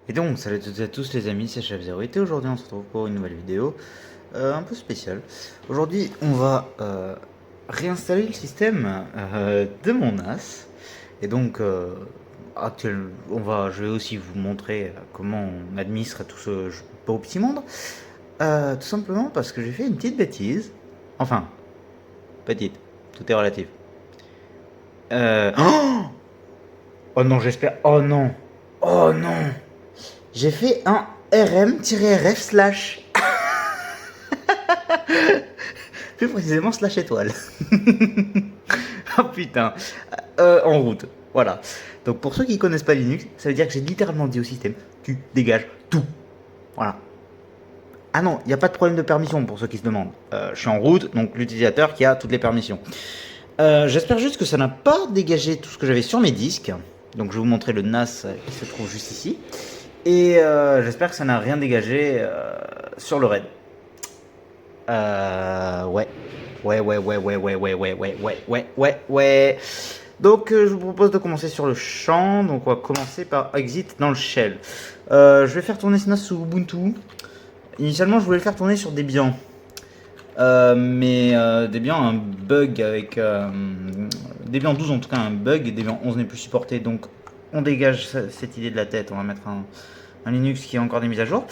Et donc, salut à toutes et à tous les amis, c'est Chef Zero et aujourd'hui on se retrouve pour une nouvelle vidéo un peu spéciale. Aujourd'hui, on va réinstaller le système de mon NAS. Et donc, je vais aussi vous montrer comment on administre tout ce beau petit monde. Tout simplement parce que j'ai fait une petite bêtise. Enfin, petite, tout est relatif. Oh, oh non, j'espère. Oh non. Oh non. J'ai fait un rm-rf slash. Plus précisément slash étoile. Oh putain. En route. Voilà. Donc pour ceux qui connaissent pas Linux, ça veut dire que j'ai littéralement dit au système, tu dégages tout. Voilà. Ah non, il n'y a pas de problème de permission pour ceux qui se demandent. Je suis en route, donc l'utilisateur qui a toutes les permissions. J'espère juste que ça n'a pas dégagé tout ce que j'avais sur mes disques. Donc je vais vous montrer le NAS qui se trouve juste ici. Et j'espère que ça n'a rien dégagé sur le RAID. Ouais. Ouais. Donc je vous propose de commencer sur le champ. Donc on va commencer par exit dans le shell. Je vais faire tourner ce NAS sous Ubuntu. Initialement je voulais le faire tourner sur Debian. Mais Debian a un bug avec... Debian 12 en tout cas a un bug. Et Debian 11 n'est plus supporté. Donc on dégage cette idée de la tête. On va mettre un Linux qui a encore des mises à jour.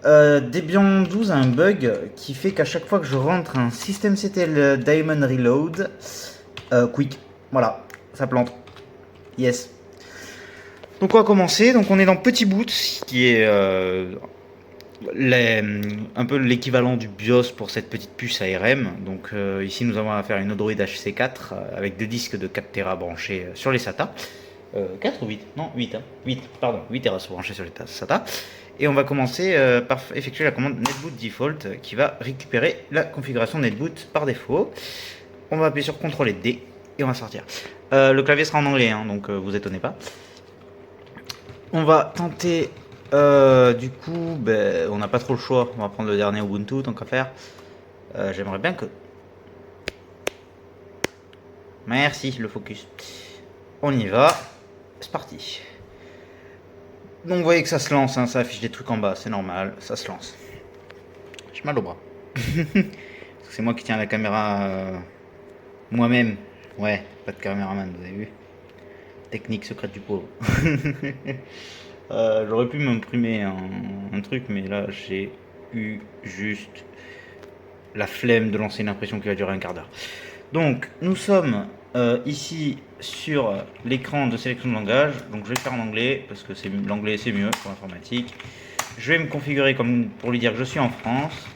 Debian 12 a un bug qui fait qu'à chaque fois que je rentre un systemctl daemon reload, quick, voilà, ça plante. Yes. Donc on va commencer. Donc on est dans Petit Boot, qui est un peu l'équivalent du BIOS pour cette petite puce ARM. Donc ici nous avons à faire une Odroid HC4 avec deux disques de 4 Tera branchés sur les SATA. 4 ou 8 Non, 8. 8, pardon, 8 Tera branchés sur les SATA. Et on va commencer par effectuer la commande netboot default qui va récupérer la configuration netboot par défaut. On va appuyer sur CTRL et D et on va sortir. Le clavier sera en anglais, hein, donc vous étonnez pas. On va tenter, du coup, on n'a pas trop le choix. On va prendre le dernier Ubuntu, tant qu'à faire. J'aimerais bien que... Merci, le focus. On y va. C'est parti. Donc vous voyez que ça se lance, hein, ça affiche des trucs en bas, c'est normal, ça se lance. J'ai mal au bras. C'est moi qui tiens la caméra moi-même. Ouais, pas de caméraman, vous avez vu. Technique secrète du pauvre. J'aurais pu m'imprimer un truc, mais là j'ai eu juste la flemme de lancer une impression qui va durer un quart d'heure. Donc nous sommes ici sur l'écran de sélection de langage. Donc je vais faire en anglais parce que l'anglais c'est mieux pour l'informatique. Je vais me configurer comme pour lui dire que je suis en France.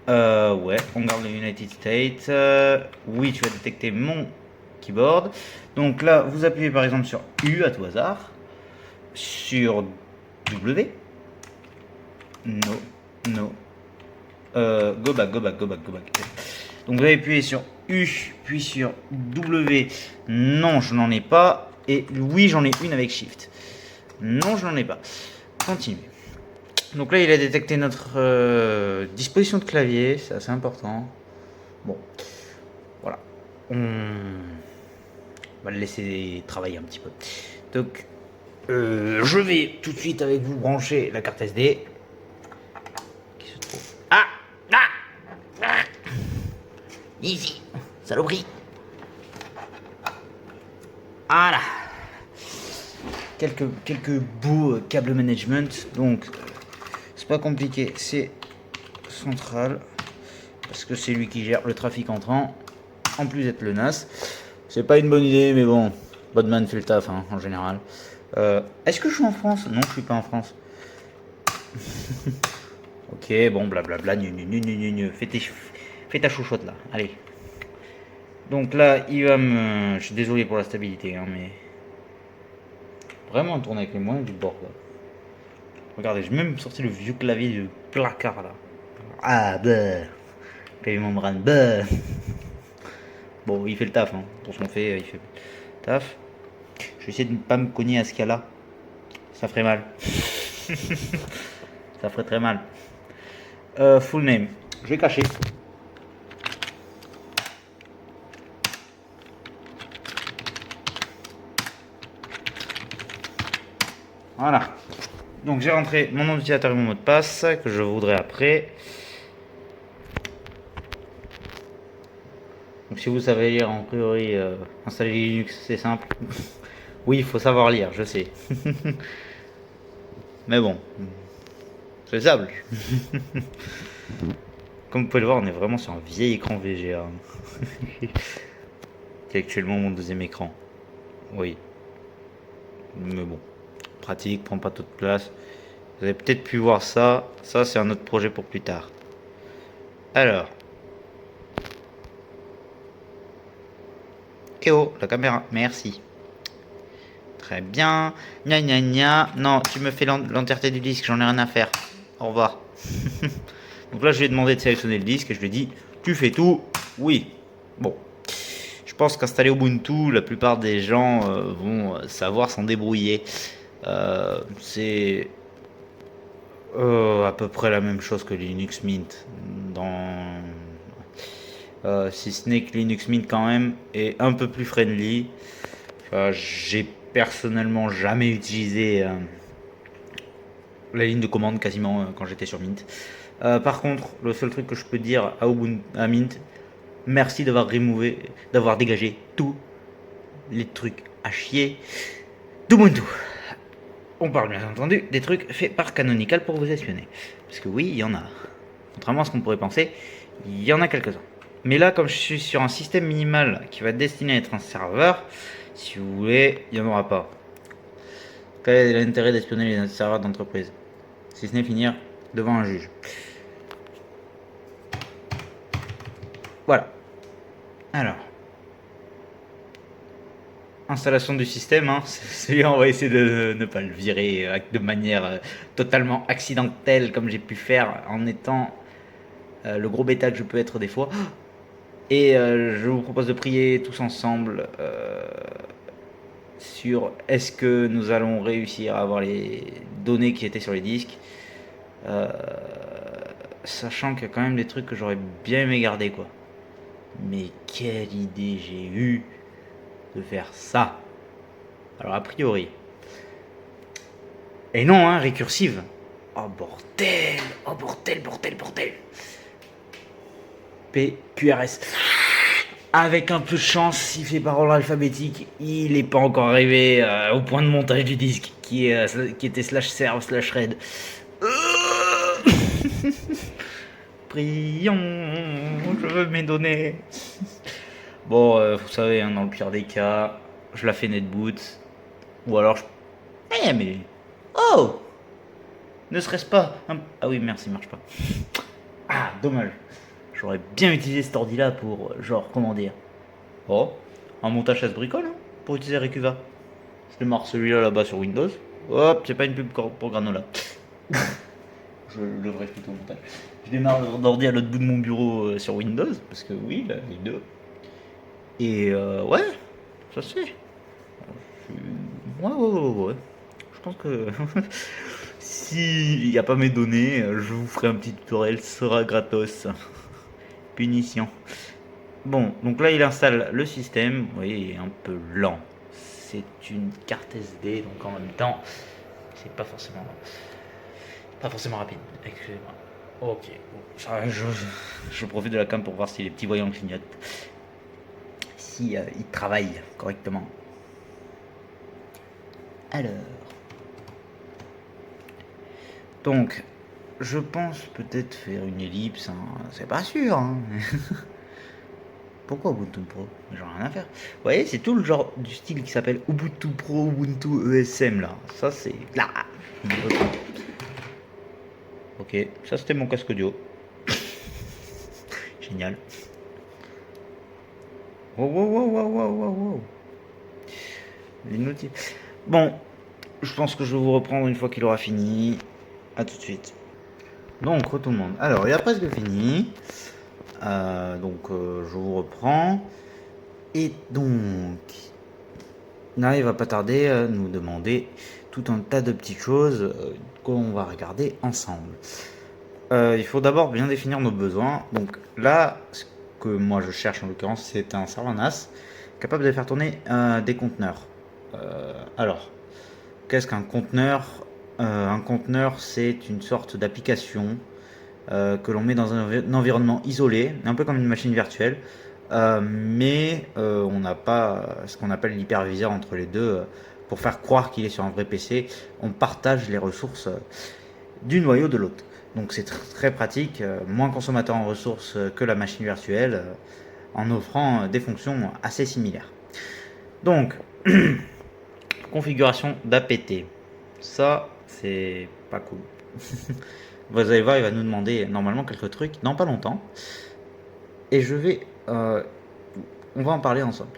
Ouais, on garde le United States. Oui, tu vas détecter mon keyboard. Donc là, vous appuyez par exemple sur U à tout hasard. Sur W. No. Go back. Donc vous allez appuyer sur U, puis sur W. Non, je n'en ai pas. Et oui, j'en ai une avec Shift. Non, je n'en ai pas. Continue. Donc là, il a détecté notre disposition de clavier. C'est assez important. Bon. Voilà. On va le laisser travailler un petit peu. Donc, je vais tout de suite avec vous brancher la carte SD. Qui se trouve... Ici, saloperie. Voilà. Quelques beaux câbles management. Donc, c'est pas compliqué. C'est central. Parce que c'est lui qui gère le trafic entrant. En plus d'être le NAS. C'est pas une bonne idée, mais bon. Bodman fait le taf, hein, en général. Est-ce que je suis en France? Non, je suis pas en France. Ok, bon, blablabla. Fais ta chouchoute là, allez. Donc là, il va me... Je suis désolé pour la stabilité, hein, mais... Vraiment tourner avec les moyens du bord, là. Regardez, j'ai même sorti le vieux clavier du placard, là. Ah, bah... Clavier membrane, bah... Bon, il fait le taf, hein. Pour ce qu'on fait, il fait le taf. Je vais essayer de ne pas me cogner à ce cas-là. Ça ferait mal. Ça ferait très mal. Full name. Je vais cacher. Voilà. Donc j'ai rentré mon nom d'utilisateur et mon mot de passe que je voudrais après. Donc si vous savez lire, en priori, installer Linux, c'est simple. Oui, il faut savoir lire, je sais. Mais bon, c'est faisable. Comme vous pouvez le voir, on est vraiment sur un vieil écran VGA. Qui est actuellement mon deuxième écran. Oui. Mais bon, pratique, prend pas toute place. Vous avez peut-être pu voir ça. Ça, c'est un autre projet pour plus tard. Alors. Eh oh, la caméra, merci. Très bien. Gna gna gna. Non, tu me fais l'entièreté du disque, j'en ai rien à faire. Au revoir. Donc là, je lui ai demandé de sélectionner le disque et je lui ai dit, tu fais tout? Oui. Bon. Je pense qu'installer Ubuntu, la plupart des gens vont savoir s'en débrouiller. C'est à peu près la même chose que Linux Mint. Si ce n'est que Linux Mint quand même est un peu plus friendly. J'ai personnellement jamais utilisé la ligne de commande quasiment quand j'étais sur Mint. Par contre, le seul truc que je peux dire à Mint, merci d'avoir dégagé tous les trucs à chier d'Ubuntu. On parle bien entendu des trucs faits par Canonical pour vous espionner. Parce que oui, il y en a. Contrairement à ce qu'on pourrait penser, il y en a quelques-uns. Mais là, comme je suis sur un système minimal qui va être destiné à être un serveur, si vous voulez, il n'y en aura pas. Quel est l'intérêt d'espionner les serveurs d'entreprise? Si ce n'est finir devant un juge. Voilà. Alors. Installation du système, hein. Celui-là, on va essayer de ne pas le virer de manière totalement accidentelle comme j'ai pu faire en étant le gros bêta que je peux être des fois. Et je vous propose de prier tous ensemble sur est-ce que nous allons réussir à avoir les données qui étaient sur les disques, sachant qu'il y a quand même des trucs que j'aurais bien aimé garder, quoi. Mais quelle idée j'ai eu de faire ça. Alors a priori. Et non, hein, récursive. Oh bordel. Oh bordel, bordel, bordel. PQRS. Avec un peu de chance, s'il fait par ordre alphabétique, il n'est pas encore arrivé au point de montage du disque qui était /serve /read. Prions, je veux mes données. Bon, vous savez, hein, dans le pire des cas, je la fais netboot. Ou alors je... Eh mais... Oh! Ne serait-ce pas Ah oui, merci, marche pas. Ah, dommage. J'aurais bien utilisé cet ordi là pour, genre, comment dire. Oh, un montage à ce bricole, hein, pour utiliser Recuva. Je démarre celui-là là-bas sur Windows. Hop, c'est pas une pub pour Granola. Je devrais plutôt au montage. Je démarre l'ordi à l'autre bout de mon bureau sur Windows, parce que oui, là, les deux. Et ouais, ça se fait. Ouais. Je pense que s'il n'y a pas mes données, je vous ferai un petit tutoriel, ce sera gratos. Punition. Bon, donc là il installe le système. Vous voyez, il est un peu lent. C'est une carte SD, donc en même temps, c'est pas forcément rapide. Excusez-moi. Ok, bon, ça, je profite de la cam pour voir si les petits voyants clignotent. Si ils travaillent correctement. Alors. Donc, je pense peut-être faire une ellipse, hein. C'est pas sûr. Hein. Pourquoi Ubuntu Pro? J'en ai rien à faire. Vous voyez, c'est tout le genre du style qui s'appelle Ubuntu Pro, Ubuntu ESM là. Ça c'est là. Ok, ça c'était mon casque audio. Génial. Wow. Les notifs. Bon, je pense que je vais vous reprendre une fois qu'il aura fini. A tout de suite. Donc, tout le monde. Alors, il a presque fini. Je vous reprends. Et donc, là, il va pas tarder à nous demander tout un tas de petites choses qu'on va regarder ensemble. Il faut d'abord bien définir nos besoins. Donc là, ce que moi je cherche en l'occurrence, c'est un serveur NAS capable de faire tourner des conteneurs. Alors, qu'est-ce qu'un conteneur? Un conteneur, c'est une sorte d'application que l'on met dans un environnement isolé, un peu comme une machine virtuelle, mais on n'a pas ce qu'on appelle l'hyperviseur entre les deux pour faire croire qu'il est sur un vrai PC. On partage les ressources du noyau de l'autre. Donc c'est très pratique, moins consommateur en ressources que la machine virtuelle, en offrant des fonctions assez similaires. Donc, configuration d'APT. Ça, c'est pas cool. Vous allez voir, il va nous demander normalement quelques trucs dans pas longtemps. Et on va en parler ensemble.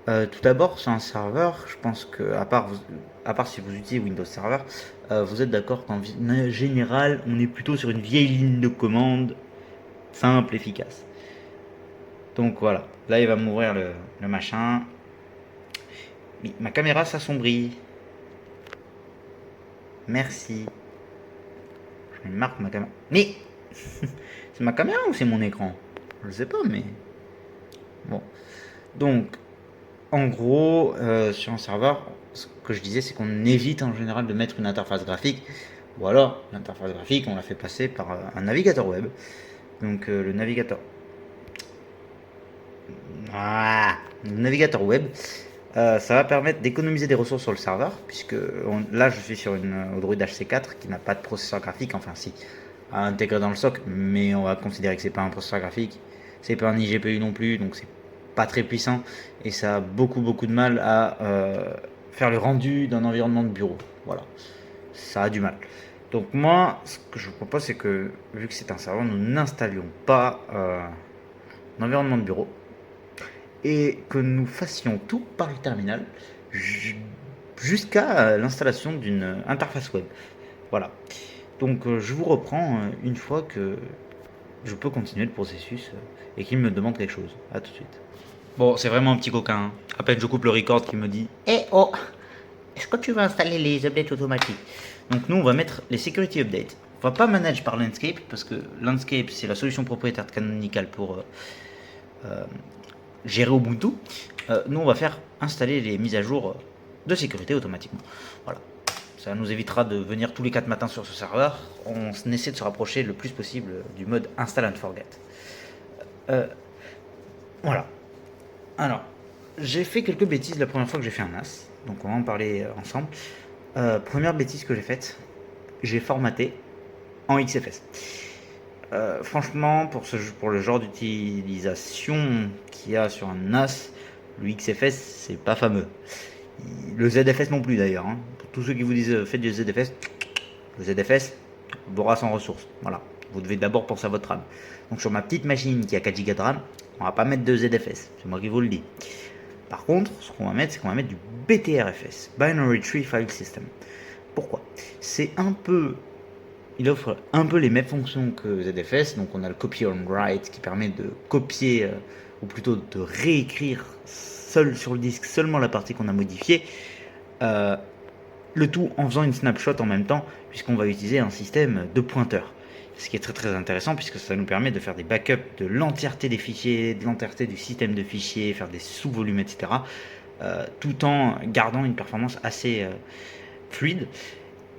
Tout d'abord, sur un serveur, je pense que, à part si vous utilisez Windows Server, vous êtes d'accord qu'en général, on est plutôt sur une vieille ligne de commande simple, efficace. Donc voilà, là il va m'ouvrir le machin. Oui, ma caméra s'assombrit. Merci. Je marque ma caméra. Mais c'est ma caméra ou c'est mon écran? Je sais pas, mais bon. Donc, en gros, sur un serveur, ce que je disais, c'est qu'on évite en général de mettre une interface graphique. Ou alors, l'interface graphique, on la fait passer par un navigateur web. Donc, le navigateur. Ah, le navigateur web, ça va permettre d'économiser des ressources sur le serveur, puisque là, je suis sur une Odroid HC4 qui n'a pas de processeur graphique, enfin si, à intégrer dans le socle, mais on va considérer que c'est pas un processeur graphique, c'est pas un iGPU non plus, donc c'est pas très puissant et ça a beaucoup de mal à faire le rendu d'un environnement de bureau. Voilà, ça a du mal. Donc moi, ce que je vous propose, c'est que vu que c'est un serveur, nous n'installions pas un environnement de bureau et que nous fassions tout par le terminal jusqu'à l'installation d'une interface web. Voilà. Donc je vous reprends une fois que je peux continuer le processus et qu'il me demande quelque chose. A tout de suite. Bon, c'est vraiment un petit coquin. Hein. À peine je coupe le record qui me dit Eh oh, est-ce que tu vas installer les updates automatiques? Donc nous, on va mettre les security updates. On va pas manage par Landscape parce que Landscape, c'est la solution propriétaire de Canonical pour gérer Ubuntu. Nous, on va faire installer les mises à jour de sécurité automatiquement. Voilà. Ça nous évitera de venir tous les 4 matins sur ce serveur. On essaie de se rapprocher le plus possible du mode install and forget. Voilà. Alors, j'ai fait quelques bêtises la première fois que j'ai fait un NAS. Donc on va en parler ensemble. Première bêtise que j'ai faite, j'ai formaté en XFS. Franchement, pour le genre d'utilisation qu'il y a sur un NAS, le XFS, c'est pas fameux. Le ZFS non plus d'ailleurs. Hein. Pour tous ceux qui vous disent faites du ZFS, le ZFS aura sans ressources. Voilà. Vous devez d'abord penser à votre RAM. Donc sur ma petite machine qui a 4 Go de RAM, on va pas mettre de ZFS. C'est moi qui vous le dis. Par contre, ce qu'on va mettre, c'est qu'on va mettre du BTRFS, Binary Tree File System. Pourquoi? Il offre un peu les mêmes fonctions que ZFS. Donc on a le copy on write qui permet de copier, ou plutôt de réécrire seul sur le disque seulement la partie qu'on a modifiée. Le tout en faisant une snapshot en même temps, puisqu'on va utiliser un système de pointeurs. Ce qui est très intéressant, puisque ça nous permet de faire des backups de l'entièreté des fichiers, de l'entièreté du système de fichiers, faire des sous-volumes, etc. Tout en gardant une performance assez fluide.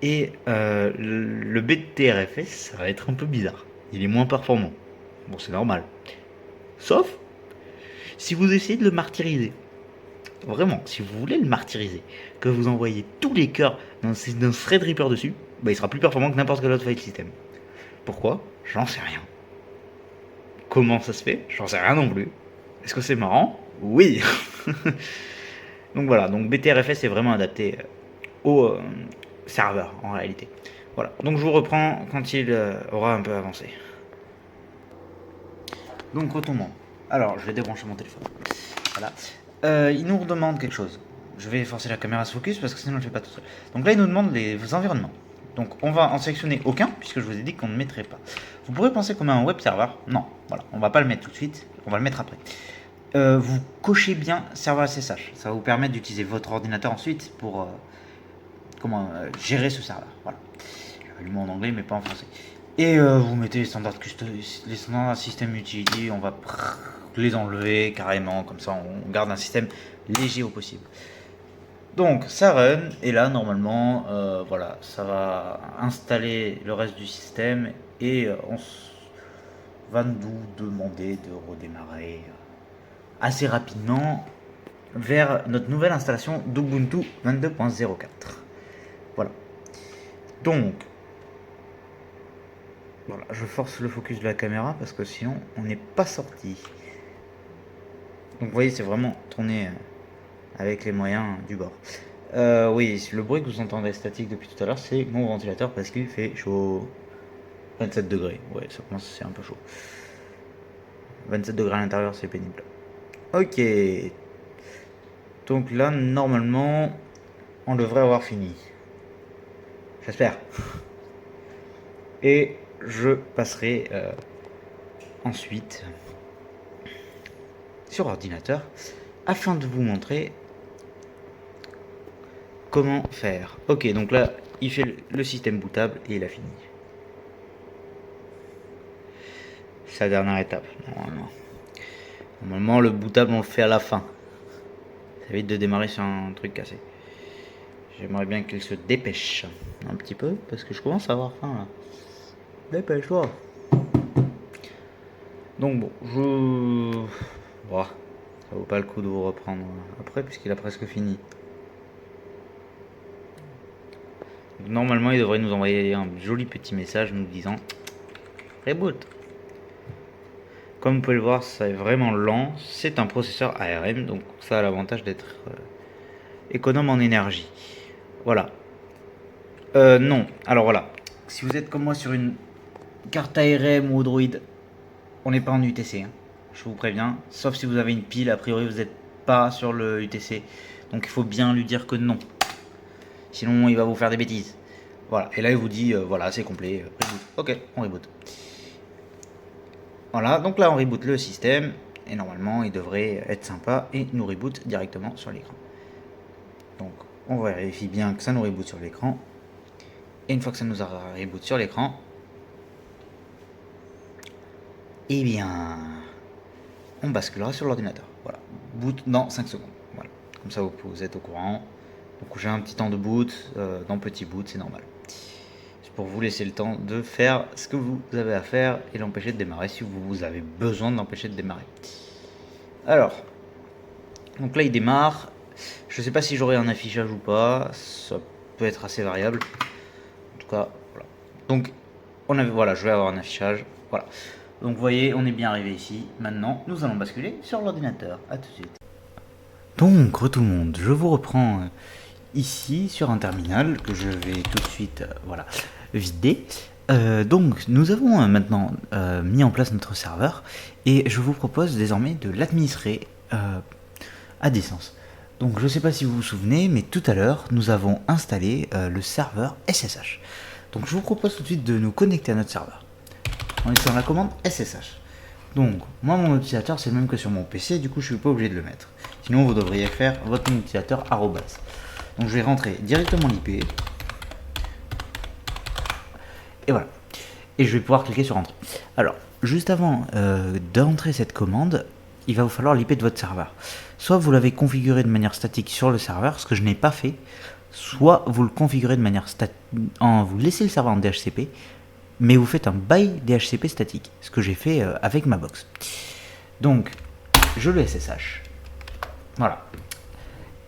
Et le BTRFS, ça va être un peu bizarre. Il est moins performant. Bon, c'est normal. Sauf si vous essayez de le martyriser. Vraiment, si vous voulez le martyriser, que vous envoyez tous les cœurs d'un Threadripper dessus, bah, il sera plus performant que n'importe quel autre file system. Pourquoi? J'en sais rien. Comment ça se fait? J'en sais rien non plus. Est-ce que c'est marrant? Oui. Donc voilà, donc BTRFS est vraiment adapté au serveur en réalité. Voilà, donc je vous reprends quand il aura un peu avancé. Donc retombons. Alors, je vais débrancher mon téléphone. Voilà. Il nous demande quelque chose. Je vais forcer la caméra à se focus parce que sinon je ne le fais pas tout seul. Donc là, il nous demande les environnements. Donc on va en sélectionner aucun, puisque je vous ai dit qu'on ne mettrait pas. Vous pourrez penser qu'on a un web server. Non, voilà, on va pas le mettre tout de suite, on va le mettre après. Vous cochez bien serveur SSH. Ça va vous permettre d'utiliser votre ordinateur ensuite pour gérer ce serveur. Voilà. Le mot en anglais, mais pas en français. Et vous mettez les standards système utility, on va les enlever carrément, comme ça on garde un système léger au possible. Donc ça run, et là normalement, voilà, ça va installer le reste du système et va nous demander de redémarrer assez rapidement vers notre nouvelle installation d'Ubuntu 22.04. Voilà. Donc, voilà, je force le focus de la caméra parce que sinon on n'est pas sorti. Donc vous voyez, c'est vraiment tourné avec les moyens du bord. Oui, le bruit que vous entendez statique depuis tout à l'heure, c'est mon ventilateur parce qu'il fait chaud. 27 degrés, ouais, ça commence, c'est un peu chaud. 27 degrés à l'intérieur, c'est pénible. Ok. Donc là, normalement, on devrait avoir fini. J'espère. Et je passerai ensuite sur ordinateur afin de vous montrer comment faire. Ok, donc là, il fait le système bootable et il a fini. C'est la dernière étape, normalement. Normalement, le bootable, on le fait à la fin. Ça évite de démarrer sur un truc cassé. J'aimerais bien qu'il se dépêche un petit peu, parce que je commence à avoir faim, là. Dépêche-toi. Donc bon, Bon, ça vaut pas le coup de vous reprendre après, puisqu'il a presque fini. Donc, normalement, il devrait nous envoyer un joli petit message nous disant Reboot. Comme vous pouvez le voir, c'est vraiment lent. C'est un processeur ARM, donc ça a l'avantage d'être économe en énergie. Voilà. Non. Alors voilà. Si vous êtes comme moi sur une carte ARM ou Android, on n'est pas en UTC. Hein. Je vous préviens. Sauf si vous avez une pile, a priori vous n'êtes pas sur le UTC. Donc il faut bien lui dire que non. Sinon il va vous faire des bêtises. Voilà. Et là il vous dit voilà, c'est complet. Reboot. Ok, on reboot. Voilà, donc là on reboot le système et normalement il devrait être sympa et nous reboot directement sur l'écran. Donc on vérifie bien que ça nous reboot sur l'écran. Et une fois que ça nous a reboot sur l'écran, eh bien on basculera sur l'ordinateur. Voilà, boot dans 5 secondes. Voilà, comme ça vous êtes au courant. Donc j'ai un petit temps de boot, dans petit boot, c'est normal. Pour vous laisser le temps de faire ce que vous avez à faire et l'empêcher de démarrer si vous avez besoin de l'empêcher de démarrer. Alors, donc là il démarre. Je sais pas si j'aurai un affichage ou pas, ça peut être assez variable. En tout cas, voilà. Donc voilà, je vais avoir un affichage. Voilà. Donc vous voyez, on est bien arrivé ici. Maintenant, nous allons basculer sur l'ordinateur. À tout de suite. Donc, tout le monde, je vous reprends ici sur un terminal que je vais tout de suite voilà, vider. Donc nous avons maintenant mis en place notre serveur et je vous propose désormais de l'administrer à distance. Donc je ne sais pas si vous vous souvenez, mais tout à l'heure nous avons installé le serveur SSH. Donc je vous propose tout de suite de nous connecter à notre serveur. On est sur la commande SSH. Donc moi mon utilisateur c'est le même que sur mon PC, du coup je suis pas obligé de le mettre. Sinon vous devriez faire votre utilisateur @. Donc je vais rentrer directement l'IP. Et voilà. Et je vais pouvoir cliquer sur Entrée. Alors, juste avant d'entrer cette commande, il va vous falloir l'IP de votre serveur. Soit vous l'avez configuré de manière statique sur le serveur, ce que je n'ai pas fait. Soit vous le configurez de manière statique, vous laissez le serveur en DHCP, mais vous faites un by DHCP statique, ce que j'ai fait avec ma box. Donc, je le SSH. Voilà.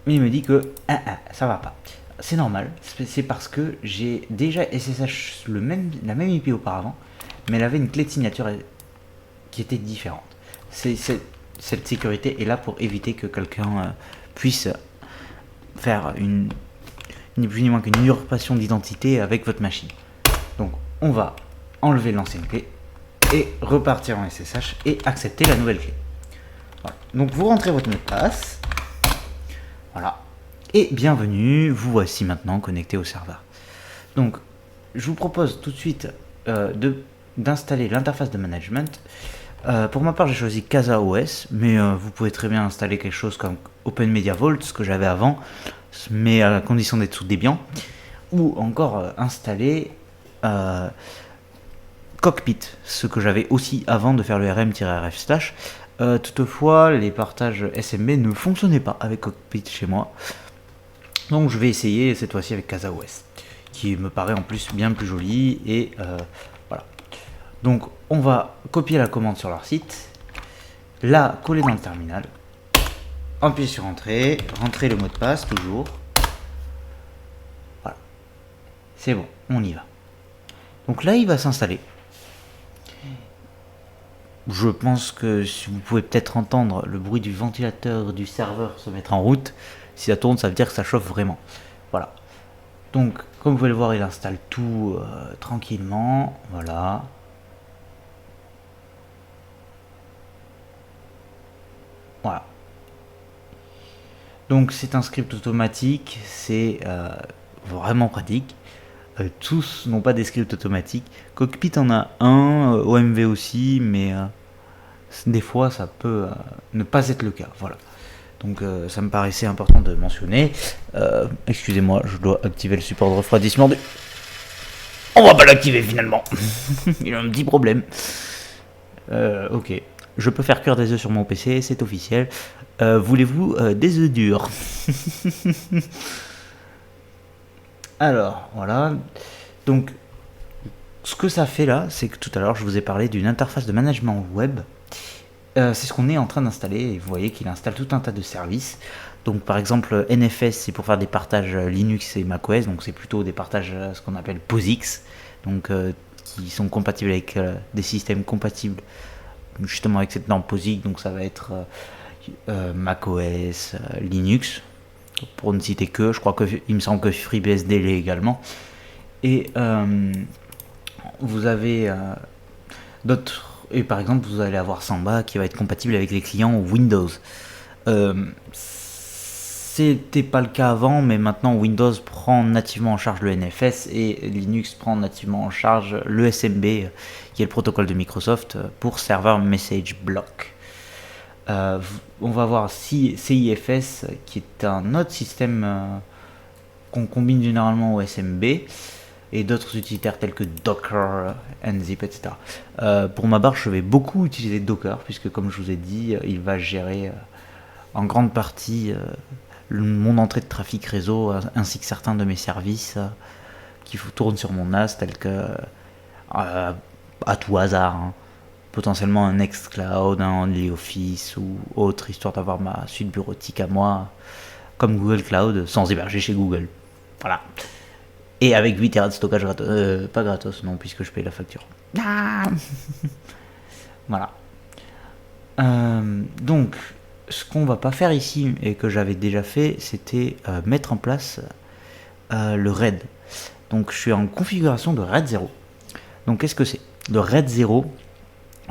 Mais il me dit que ça va pas. C'est normal, c'est parce que j'ai déjà SSH la même IP auparavant, mais elle avait une clé de signature qui était différente. Cette sécurité est là pour éviter que quelqu'un puisse faire ni plus ni moins qu'une usurpation d'identité avec votre machine. Donc on va enlever l'ancienne clé et repartir en SSH et accepter la nouvelle clé. Voilà. Donc vous rentrez votre mot de passe. Voilà. Et bienvenue, vous voici maintenant connecté au serveur. Donc, je vous propose tout de suite d'installer l'interface de management. Pour ma part, j'ai choisi Casa OS, mais vous pouvez très bien installer quelque chose comme Open Media Vault, ce que j'avais avant, mais à la condition d'être sous Debian, ou encore installer Cockpit, ce que j'avais aussi avant de faire le rm-rf/. Toutefois, les partages SMB ne fonctionnaient pas avec Cockpit chez moi. Donc je vais essayer cette fois-ci avec CasaOS, qui me paraît en plus bien plus joli. Et voilà. Donc on va copier la commande sur leur site, la coller dans le terminal, appuyer sur Entrée, rentrer le mot de passe toujours. Voilà. C'est bon, on y va. Donc là il va s'installer. Je pense que si vous pouvez peut-être entendre le bruit du ventilateur du serveur se mettre en route. Si ça tourne, ça veut dire que ça chauffe vraiment. Voilà. Donc, comme vous pouvez le voir, il installe tout tranquillement. Voilà. Voilà. Donc, c'est un script automatique. C'est vraiment pratique. Tous n'ont pas des scripts automatiques. Cockpit en a un, OMV aussi, mais des fois, ça peut ne pas être le cas. Voilà. Donc ça me paraissait important de mentionner. Excusez-moi, je dois activer le support de refroidissement du... On va pas l'activer finalement. Il y a un petit problème. Ok. Je peux faire cuire des œufs sur mon PC, c'est officiel. Voulez-vous des œufs durs? Alors, voilà. Donc, ce que ça fait là, c'est que tout à l'heure, je vous ai parlé d'une interface de management web. C'est ce qu'on est en train d'installer, et vous voyez qu'il installe tout un tas de services. Donc par exemple NFS, c'est pour faire des partages Linux et macOS, donc c'est plutôt des partages ce qu'on appelle POSIX, donc qui sont compatibles avec des systèmes compatibles justement avec cette norme POSIX, donc ça va être macOS, Linux, pour ne citer que, je crois il me semble que FreeBSD l'est également. Et vous avez d'autres. Et par exemple, vous allez avoir Samba qui va être compatible avec les clients Windows. C'était pas le cas avant, mais maintenant Windows prend nativement en charge le NFS et Linux prend nativement en charge le SMB, qui est le protocole de Microsoft pour Server Message Block. On va voir CIFS, qui est un autre système qu'on combine généralement au SMB. Et d'autres utilitaires tels que Docker, Nzip, etc. Pour ma part, je vais beaucoup utiliser Docker, puisque comme je vous ai dit, il va gérer en grande partie mon entrée de trafic réseau, ainsi que certains de mes services qui tournent sur mon NAS, tels que, à tout hasard, hein, potentiellement un Nextcloud, un OnlyOffice ou autre, histoire d'avoir ma suite bureautique à moi, comme Google Cloud, sans héberger chez Google. Voilà. Et avec 8 Tera de stockage gratos. Pas gratos, non, puisque je paye la facture. Ah voilà. Donc, ce qu'on va pas faire ici, et que j'avais déjà fait, c'était mettre en place le RAID. Donc, je suis en configuration de RAID 0. Donc, qu'est-ce que c'est? Le RAID 0,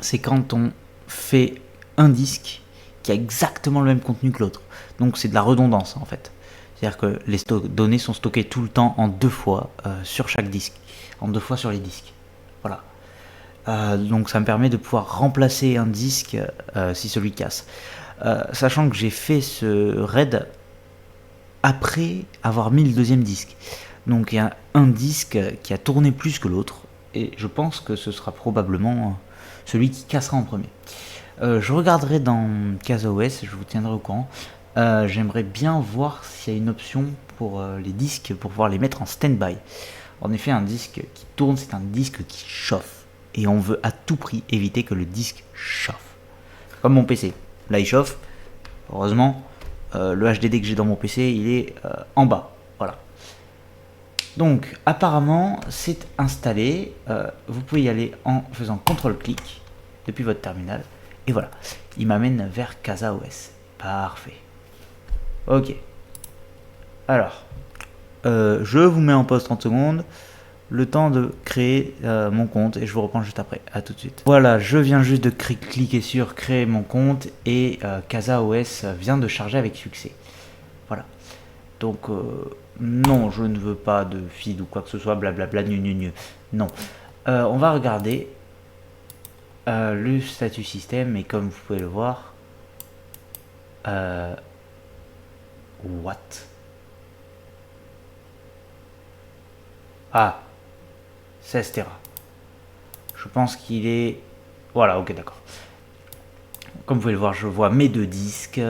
c'est quand on fait un disque qui a exactement le même contenu que l'autre. Donc, c'est de la redondance, en fait. C'est-à-dire que les données sont stockées tout le temps en 2 fois sur chaque disque, en 2 fois sur les disques. Voilà. Donc ça me permet de pouvoir remplacer un disque si celui casse. Sachant que j'ai fait ce RAID après avoir mis le deuxième disque. Donc il y a un disque qui a tourné plus que l'autre, et je pense que ce sera probablement celui qui cassera en premier. Je regarderai dans CasaOS, je vous tiendrai au courant. J'aimerais bien voir s'il y a une option pour les disques pour pouvoir les mettre en stand-by. En effet, un disque qui tourne, c'est un disque qui chauffe. Et on veut à tout prix éviter que le disque chauffe. Comme mon PC. Là, il chauffe. Heureusement, le HDD que j'ai dans mon PC, il est en bas. Voilà. Donc, apparemment, c'est installé. Vous pouvez y aller en faisant CTRL-clic depuis votre terminal. Et voilà. Il m'amène vers CasaOS. Parfait. Ok. Alors, je vous mets en pause 30 secondes, le temps de créer mon compte, et je vous reprends juste après. À tout de suite. Voilà, je viens juste de cliquer sur créer mon compte, et CasaOS vient de charger avec succès. Voilà. Donc, non, je ne veux pas de feed ou quoi que ce soit, blablabla, non. On va regarder le statut système, et comme vous pouvez le voir, what? Ah, 16 Tera. Je pense qu'il est... Voilà, ok, d'accord. Comme vous pouvez le voir, je vois mes deux disques,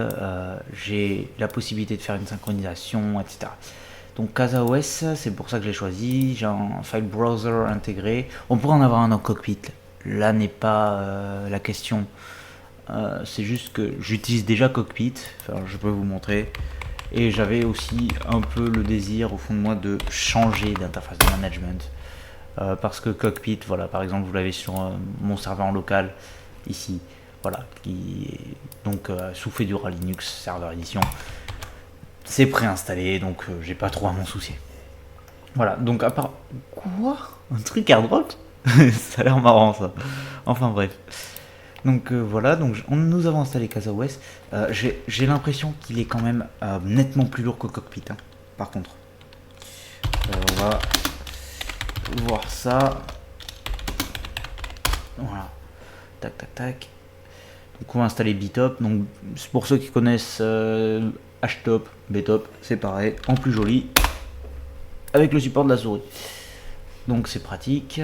j'ai la possibilité de faire une synchronisation, etc. Donc CasaOS, c'est pour ça que j'ai choisi. J'ai un file browser intégré. On pourrait en avoir un dans Cockpit. Là n'est pas la question. C'est juste que j'utilise déjà Cockpit. Enfin, je peux vous montrer. Et j'avais aussi un peu le désir au fond de moi de changer d'interface de management. Parce que Cockpit, voilà, par exemple, vous l'avez sur mon serveur en local, ici. Voilà, qui est donc sous Fedora Linux, serveur édition. C'est préinstallé, donc j'ai pas trop à m'en soucier. Voilà, donc à part... Quoi? Un truc airdrop? Ça a l'air marrant ça. Enfin bref. Donc voilà, donc nous avons installé CasaOS. J'ai l'impression qu'il est quand même nettement plus lourd que Cockpit, hein, par contre. On va voir ça. Voilà. Tac, tac, tac. Donc on va installer Bitop. Donc pour ceux qui connaissent Htop, Btop, c'est pareil, en plus joli, avec le support de la souris. Donc c'est pratique.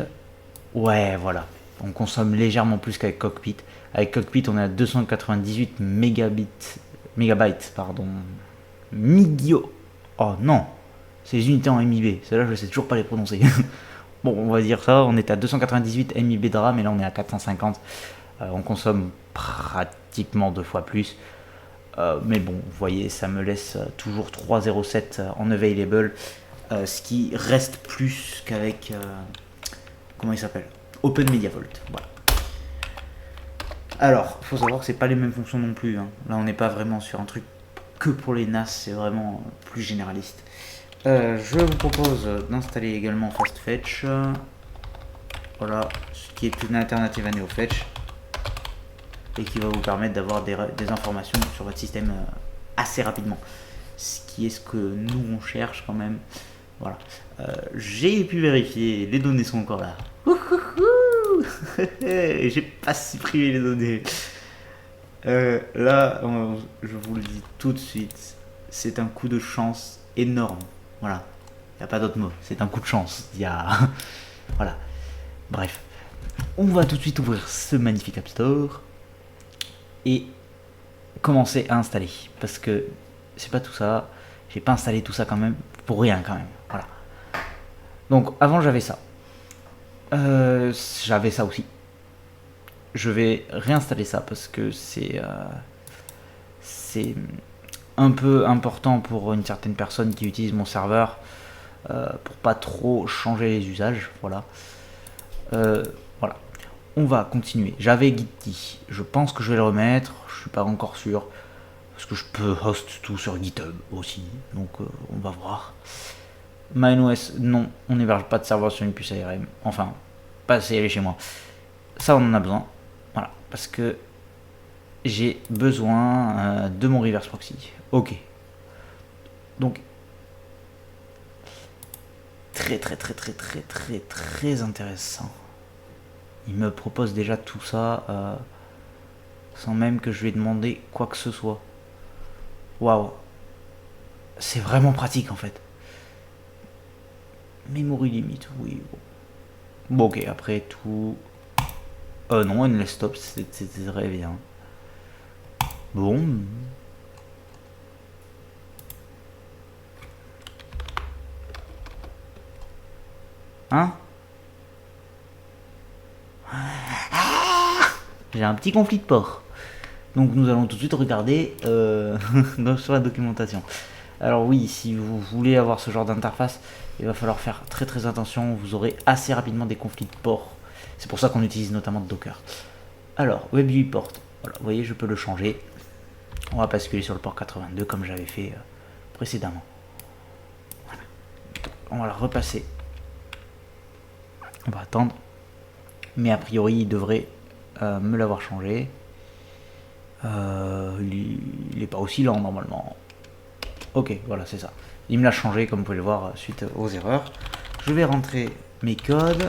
Ouais, voilà. On consomme légèrement plus qu'avec Cockpit. Avec Cockpit, on est à 298 mégabytes, pardon. Migio. Oh non, c'est les unités en MIB. Celles-là, je sais toujours pas les prononcer. Bon, on va dire ça. On est à 298 MIB de RAM et là, on est à 450. On consomme pratiquement 2 fois plus. Mais bon, vous voyez, ça me laisse toujours 307 en available. Ce qui reste plus qu'avec... comment il s'appelle? OpenMediaVault. Voilà. Alors, il faut savoir que c'est pas les mêmes fonctions non plus. Hein. Là, on n'est pas vraiment sur un truc que pour les NAS, c'est vraiment plus généraliste. Je vous propose d'installer également FastFetch. Voilà, ce qui est une alternative à NeoFetch. Et qui va vous permettre d'avoir des informations sur votre système assez rapidement. Ce qui est ce que nous, on cherche quand même. Voilà. J'ai pu vérifier, les données sont encore là. J'ai pas supprimé les données. Là, je vous le dis tout de suite, c'est un coup de chance énorme. Voilà. Il n'y a pas d'autre mot. C'est un coup de chance. Il y a... voilà. Bref. On va tout de suite ouvrir ce magnifique App Store et commencer à installer. Parce que c'est pas tout ça. J'ai pas installé tout ça quand même pour rien quand même. Voilà. Donc avant j'avais ça. J'avais ça aussi. Je vais réinstaller ça parce que c'est un peu important pour une certaine personne qui utilise mon serveur pour pas trop changer les usages. Voilà. Voilà. On va continuer. J'avais Gitty. Je pense que je vais le remettre. Je suis pas encore sûr parce que je peux host tout sur GitHub aussi. Donc on va voir. MineOS, non, on n'héberge pas de serveur sur une puce ARM. Enfin, pas si elle est chez moi. Ça, on en a besoin. Voilà, parce que j'ai besoin de mon reverse proxy. Ok. Donc, très intéressant. Il me propose déjà tout ça sans même que je lui ai demandé quoi que ce soit. Waouh. C'est vraiment pratique en fait. Memory limit, oui. Bon, ok, après tout... non, Endless Stop, c'était très bien. Bon. Hein? J'ai un petit conflit de port. Donc nous allons tout de suite regarder sur la documentation. Alors oui, si vous voulez avoir ce genre d'interface, il va falloir faire très attention. Vous aurez assez rapidement des conflits de port. C'est pour ça qu'on utilise notamment Docker. Alors, WebUI port. Voilà, vous voyez, je peux le changer. On va basculer sur le port 82 comme j'avais fait précédemment. Voilà. On va le repasser. On va attendre. Mais a priori, il devrait me l'avoir changé. Il n'est pas aussi lent normalement. Ok, voilà, c'est ça. Il me l'a changé, comme vous pouvez le voir, suite aux erreurs. Je vais rentrer mes codes.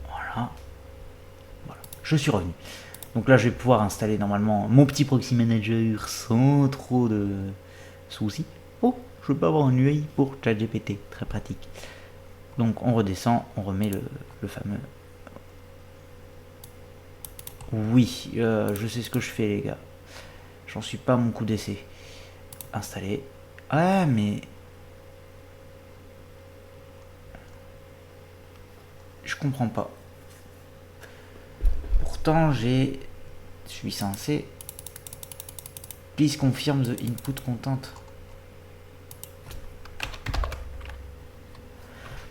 Voilà. Je suis revenu. Donc là, je vais pouvoir installer normalement mon petit proxy manager sans trop de soucis. Oh, je peux avoir un UI pour ChatGPT. Très pratique. Donc on redescend, on remet le fameux... Oui, je sais ce que je fais, les gars. J'en suis pas à mon coup d'essai. Installer. Ah, mais... Je comprends pas. Pourtant, je suis censé... Please confirm the input content.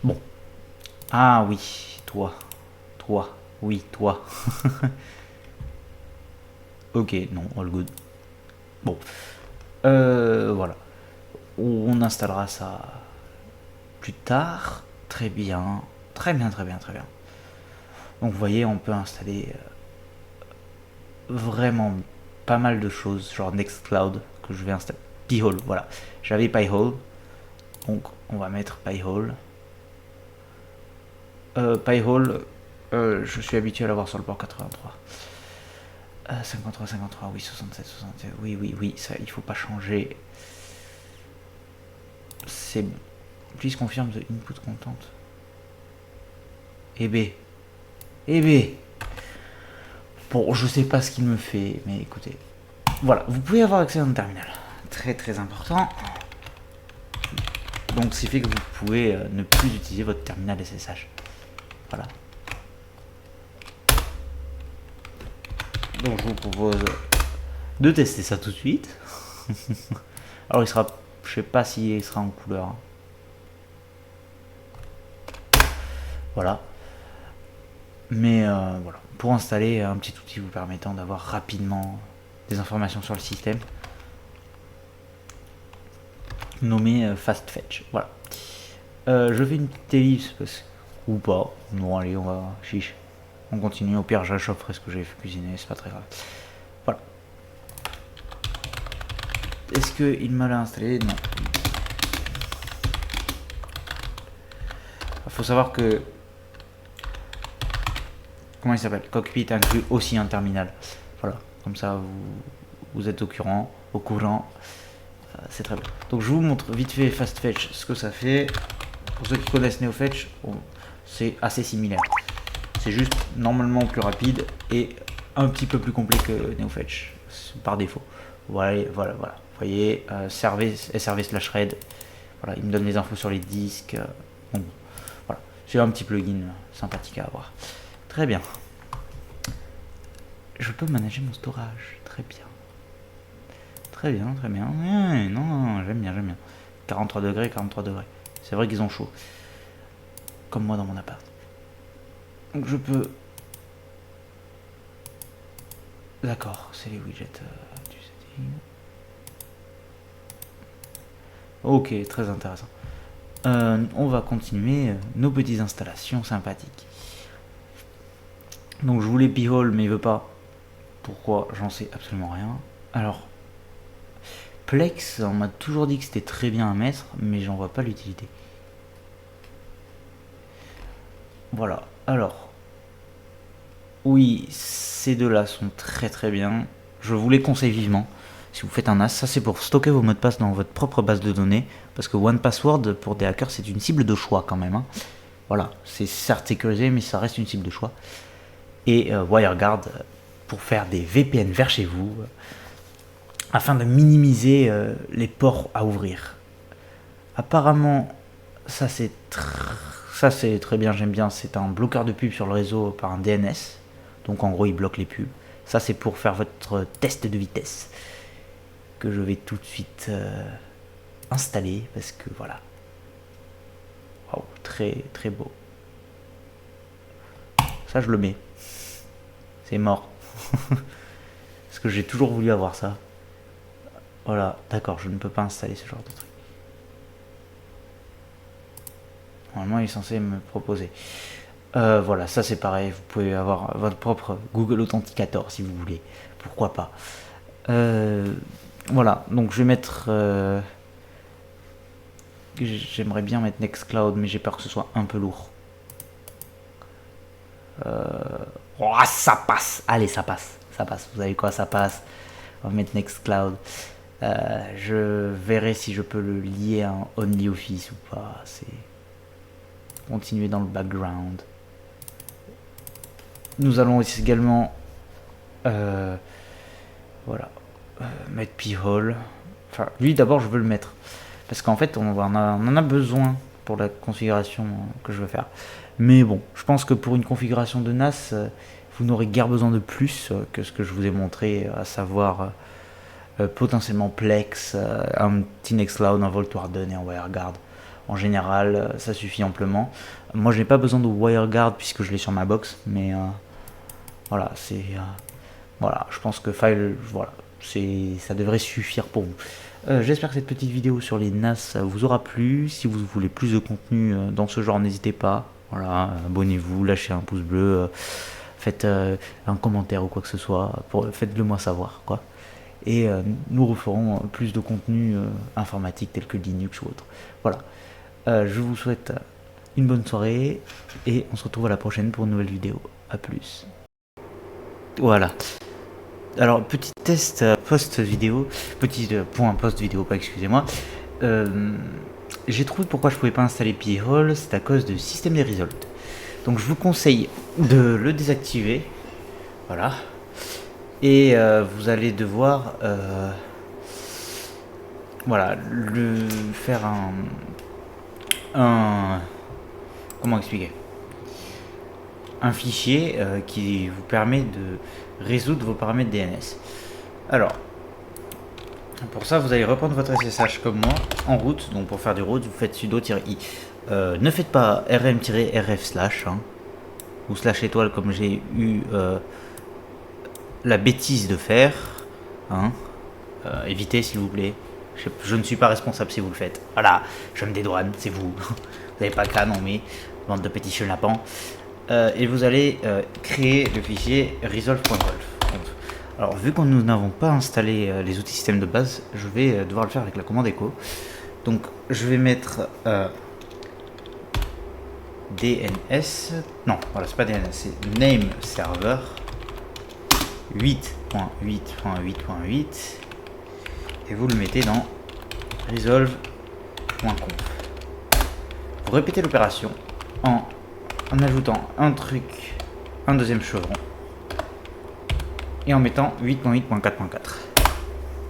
Bon. Ah oui, toi. Toi. Oui, toi. Ok, non, all good. Bon. Voilà. On installera ça plus tard. Très bien. Très bien, très bien, très bien. Donc vous voyez, on peut installer vraiment pas mal de choses, genre Nextcloud que je vais installer. Pi-hole, voilà. J'avais Pi-hole, donc on va mettre Pi-hole. Pi-hole, je suis habitué à l'avoir sur le port 83. 53, 53, oui, 67, 67, oui, oui, oui, ça, il faut pas changer. C'est bon. Please confirm the input content. Eh B. Eh B. Bon, je sais pas ce qu'il me fait, mais écoutez. Voilà, vous pouvez avoir accès à un terminal. Très très important. Donc c'est fait que vous pouvez ne plus utiliser votre terminal SSH. Voilà. Donc je vous propose de tester ça tout de suite. Alors il sera, je sais pas s'il sera en couleur. Voilà. Mais voilà, pour installer un petit outil vous permettant d'avoir rapidement des informations sur le système, nommé FastFetch. Voilà. Je fais une petite ellipse ou pas. Non, allez, on va chiche. On continue. Au pire, j'achèverai ce que j'ai cuisiné, c'est pas très grave. Voilà. Est-ce qu'il me l'a installé? Non. Il faut savoir que... Comment il s'appelle? Cockpit inclut aussi un terminal. Voilà. Comme ça, vous êtes au courant. C'est très bien. Donc je vous montre vite fait FastFetch ce que ça fait. Pour ceux qui connaissent NeoFetch, c'est assez similaire. C'est juste normalement plus rapide et un petit peu plus complet que NeoFetch par défaut. Voilà. Vous voyez, SRV/RAID. Voilà, il me donne les infos sur les disques. Donc, voilà, j'ai un petit plugin sympathique à avoir. Très bien. Je peux manager mon storage. Très bien. Très bien, très bien. Non, j'aime bien. 43 degrés. C'est vrai qu'ils ont chaud. Comme moi dans mon appart. Donc je peux... D'accord, c'est les widgets du setting. Ok, très intéressant. On va continuer nos petites installations sympathiques. Donc je voulais Pi-hole, mais il veut pas. Pourquoi? J'en sais absolument rien. Alors, Plex, on m'a toujours dit que c'était très bien à mettre, mais j'en vois pas l'utilité. Voilà, alors... Oui, ces deux-là sont très très bien. Je vous les conseille vivement. Si vous faites un NAS, ça c'est pour stocker vos mots de passe dans votre propre base de données. Parce que OnePassword, pour des hackers, c'est une cible de choix quand même. Hein. Voilà, c'est certes sécurisé, mais ça reste une cible de choix. Et WireGuard, pour faire des VPN vers chez vous, afin de minimiser les ports à ouvrir. Apparemment, ça c'est très bien, j'aime bien. C'est un bloqueur de pub sur le réseau par un DNS. Donc en gros, il bloque les pubs. Ça, c'est pour faire votre test de vitesse. Que je vais tout de suite installer. Parce que voilà. Waouh, très très beau. Ça, je le mets. C'est mort. Parce que j'ai toujours voulu avoir ça. Voilà, d'accord, je ne peux pas installer ce genre de truc. Normalement, il est censé me proposer. Voilà, ça c'est pareil, vous pouvez avoir votre propre Google Authenticator si vous voulez, pourquoi pas. Voilà, donc je vais mettre... J'aimerais bien mettre Nextcloud, mais j'ai peur que ce soit un peu lourd. Oh, ça passe. Allez, ça passe. Vous savez quoi, ça passe. On va mettre Nextcloud. Je verrai si je peux le lier à un OnlyOffice ou pas. C'est... Continuer dans le background. Nous allons également Voilà. Mettre P-hole. Enfin, lui d'abord je veux le mettre. Parce qu'en fait on en a besoin pour la configuration que je veux faire. Mais bon, je pense que pour une configuration de NAS, vous n'aurez guère besoin de plus que ce que je vous ai montré, à savoir potentiellement Plex, un petit Nextcloud, un Volt Warden et un WireGuard. En général, ça suffit amplement. Moi, je n'ai pas besoin de WireGuard puisque je l'ai sur ma box, mais voilà, c'est voilà, je pense que File, voilà, ça devrait suffire pour vous. J'espère que cette petite vidéo sur les NAS vous aura plu. Si vous voulez plus de contenu dans ce genre, n'hésitez pas. Voilà, abonnez-vous, lâchez un pouce bleu, faites un commentaire ou quoi que ce soit, faites-le moi savoir, quoi. Et nous referons plus de contenu informatique tel que Linux ou autre. Voilà, je vous souhaite une bonne soirée et on se retrouve à la prochaine pour une nouvelle vidéo. A plus. Voilà. Alors, petit test post-vidéo, petit point post-vidéo, pas excusez-moi. J'ai trouvé pourquoi je pouvais pas installer P-hole, c'est à cause du système des results. Donc je vous conseille de le désactiver. Voilà. Et vous allez devoir voilà, faire un comment expliquer, un fichier qui vous permet de résoudre vos paramètres DNS. Alors, pour ça, vous allez reprendre votre SSH comme moi, en route. Donc pour faire du root, vous faites sudo-i. Ne faites pas rm-rf/ hein, ou / étoile comme j'ai eu la bêtise de faire. Hein. Évitez s'il vous plaît. Je ne suis pas responsable si vous le faites. Voilà, je me dédouane, c'est vous. Vous n'avez pas qu'à, non mais, bande de petits chenapans. Et vous allez créer le fichier resolve.golf. Alors vu que nous n'avons pas installé les outils système de base, je vais devoir le faire avec la commande echo. Donc je vais mettre DNS, non voilà c'est pas DNS, c'est name server 8.8.8.8 et vous le mettez dans resolve.conf. Vous répétez l'opération en ajoutant un truc, un deuxième chevron et en mettant 8.8.4.4.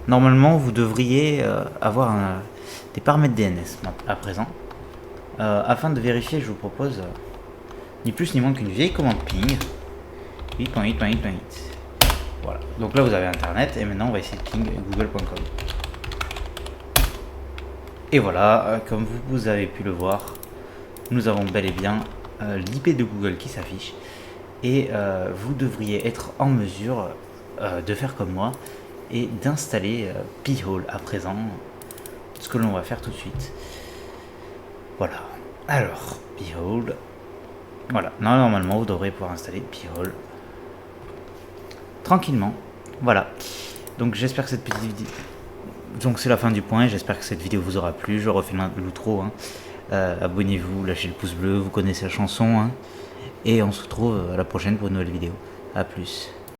Normalement vous devriez avoir des paramètres DNS à présent. Afin de vérifier, je vous propose ni plus ni moins qu'une vieille commande ping 8.8.8.8. Voilà, donc là vous avez internet et maintenant on va essayer de ping google.com. Et voilà, comme vous avez pu le voir, nous avons bel et bien l'IP de Google qui s'affiche et vous devriez être en mesure de faire comme moi et d'installer P-hole à présent, ce que l'on va faire tout de suite. Voilà, alors P-hole, voilà, normalement vous devrez pouvoir installer P-hole tranquillement. Voilà, donc j'espère que cette petite vidéo, donc c'est la fin du point, j'espère que cette vidéo vous aura plu. Je refais l'outro, hein. Abonnez-vous, lâchez le pouce bleu, vous connaissez la chanson, hein. Et on se retrouve à la prochaine pour une nouvelle vidéo. A plus.